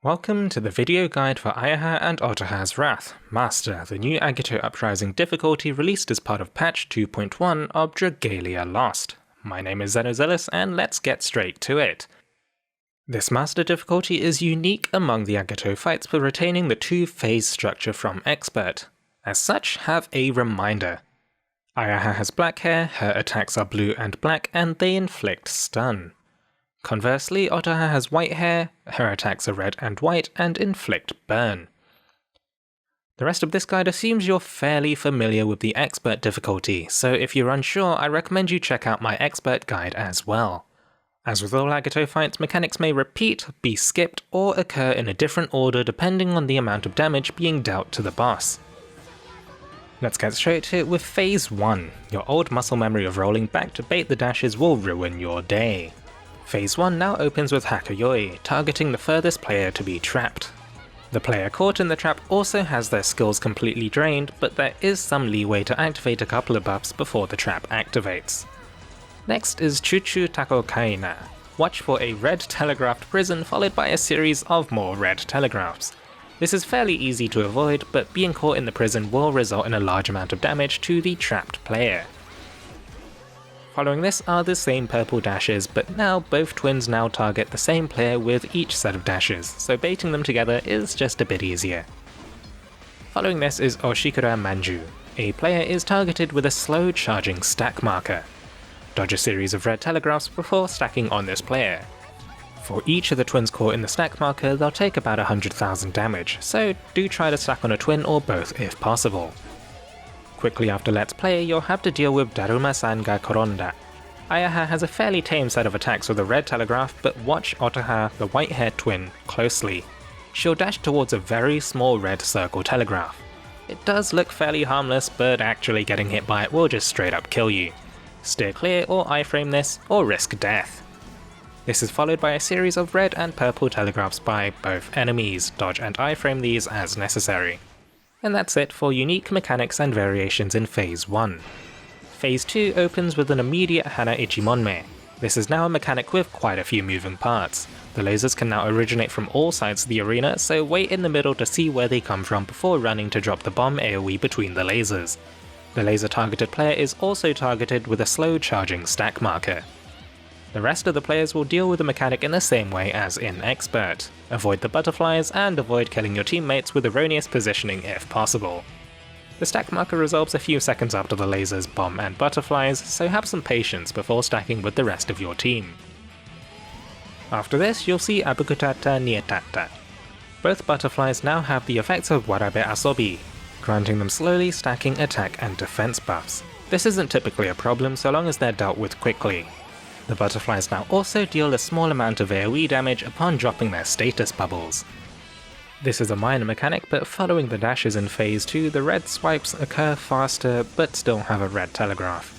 Welcome to the video guide for Ayaha and Otoha's Wrath, Master, the new Agito Uprising difficulty released as part of patch 2.1 of Dragalia Lost. My name is Xenozealous and let's get straight to it. This Master difficulty is unique among the Agito fights for retaining the two-phase structure from Expert. As such, have a reminder. Ayaha has black hair, her attacks are blue and black, and they inflict stun. Conversely, Otoha has white hair, her attacks are red and white, and inflict burn. The rest of this guide assumes you're fairly familiar with the Expert difficulty, so if you're unsure, I recommend you check out my Expert guide as well. As with all Agito fights, mechanics may repeat, be skipped, or occur in a different order depending on the amount of damage being dealt to the boss. Let's get straight to it with Phase 1. Your old muscle memory of rolling back to bait the dashes will ruin your day. Phase 1 now opens with Hakkeyoi, targeting the furthest player to be trapped. The player caught in the trap also has their skills completely drained, but there is some leeway to activate a couple of buffs before the trap activates. Next is Chuchu Takokaina. Watch for a red telegraphed prison followed by a series of more red telegraphs. This is fairly easy to avoid, but being caught in the prison will result in a large amount of damage to the trapped player. Following this are the same purple dashes, but now both twins now target the same player with each set of dashes, so baiting them together is just a bit easier. Following this is Oshikura Manju. A player is targeted with a slow charging stack marker. Dodge a series of red telegraphs before stacking on this player. For each of the twins caught in the stack marker, they'll take about 100,000 damage, so do try to stack on a twin or both if possible. Quickly after Let's Play, you'll have to deal with Daruma-san ga Koronda. Ayaha has a fairly tame set of attacks with a red telegraph, but watch Otoha, the white-haired twin, closely. She'll dash towards a very small red circle telegraph. It does look fairly harmless, but actually getting hit by it will just straight up kill you. Steer clear or iframe this, or risk death. This is followed by a series of red and purple telegraphs by both enemies. Dodge and iframe these as necessary. And that's it for unique mechanics and variations in Phase 1. Phase 2 opens with an immediate Hana Ichi Monme. This is now a mechanic with quite a few moving parts. The lasers can now originate from all sides of the arena, so wait in the middle to see where they come from before running to drop the bomb AoE between the lasers. The laser targeted player is also targeted with a slow charging stack marker. The rest of the players will deal with the mechanic in the same way as in Expert. Avoid the butterflies and avoid killing your teammates with erroneous positioning if possible. The stack marker resolves a few seconds after the lasers, bomb and butterflies, so have some patience before stacking with the rest of your team. After this, you'll see Abukutatta Nietatta. Both butterflies now have the effects of Warabe Asobi, granting them slowly stacking attack and defense buffs. This isn't typically a problem so long as they're dealt with quickly. The butterflies now also deal a small amount of AoE damage upon dropping their status bubbles. This is a minor mechanic, but following the dashes in Phase 2, the red swipes occur faster but still have a red telegraph.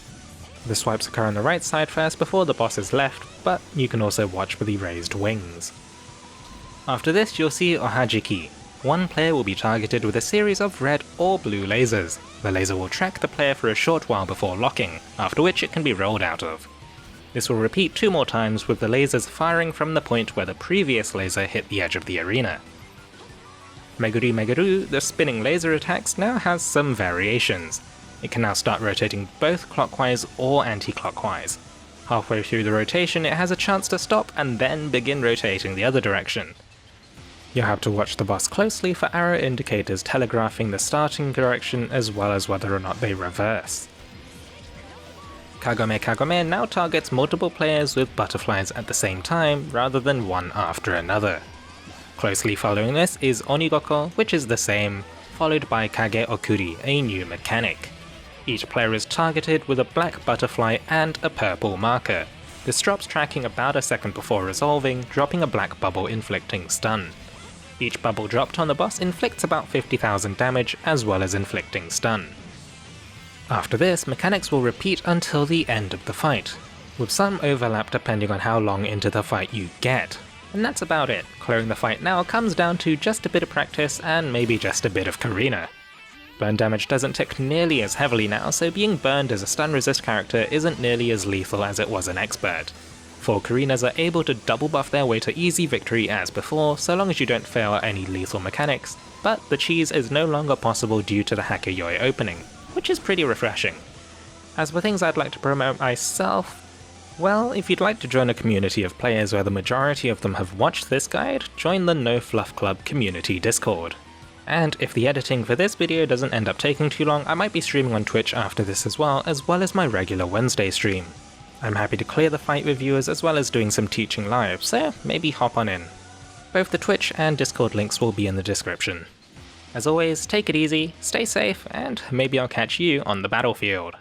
The swipes occur on the right side first before the boss is left, but you can also watch for the raised wings. After this, you'll see Ohajiki. One player will be targeted with a series of red or blue lasers. The laser will track the player for a short while before locking, after which it can be rolled out of. This will repeat 2 more times with the lasers firing from the point where the previous laser hit the edge of the arena. Meguri Meguru, the spinning laser attacks, now has some variations. It can now start rotating both clockwise or anti-clockwise. Halfway through the rotation it has a chance to stop and then begin rotating the other direction. You'll have to watch the boss closely for arrow indicators telegraphing the starting direction as well as whether or not they reverse. Kagome Kagome now targets multiple players with butterflies at the same time rather than one after another. Closely following this is Onigoko, which is the same, followed by Kage Okuri, a new mechanic. Each player is targeted with a black butterfly and a purple marker. This drops tracking about a second before resolving, dropping a black bubble inflicting stun. Each bubble dropped on the boss inflicts about 50,000 damage as well as inflicting stun. After this, mechanics will repeat until the end of the fight, with some overlap depending on how long into the fight you get. And that's about it. Clearing the fight now comes down to just a bit of practice and maybe just a bit of Karina. Burn damage doesn't tick nearly as heavily now, so being burned as a stun resist character isn't nearly as lethal as it was in Expert. 4 Karinas are able to double buff their way to easy victory as before, so long as you don't fail at any lethal mechanics, but the cheese is no longer possible due to the Hakkeyoi opening, which is pretty refreshing. As for things I'd like to promote myself, well, if you'd like to join a community of players where the majority of them have watched this guide, join the No Fluff Club community Discord. And if the editing for this video doesn't end up taking too long, I might be streaming on Twitch after this as well as my regular Wednesday stream. I'm happy to clear the fight with viewers as well as doing some teaching live, so maybe hop on in. Both the Twitch and Discord links will be in the description. As always, take it easy, stay safe, and maybe I'll catch you on the battlefield.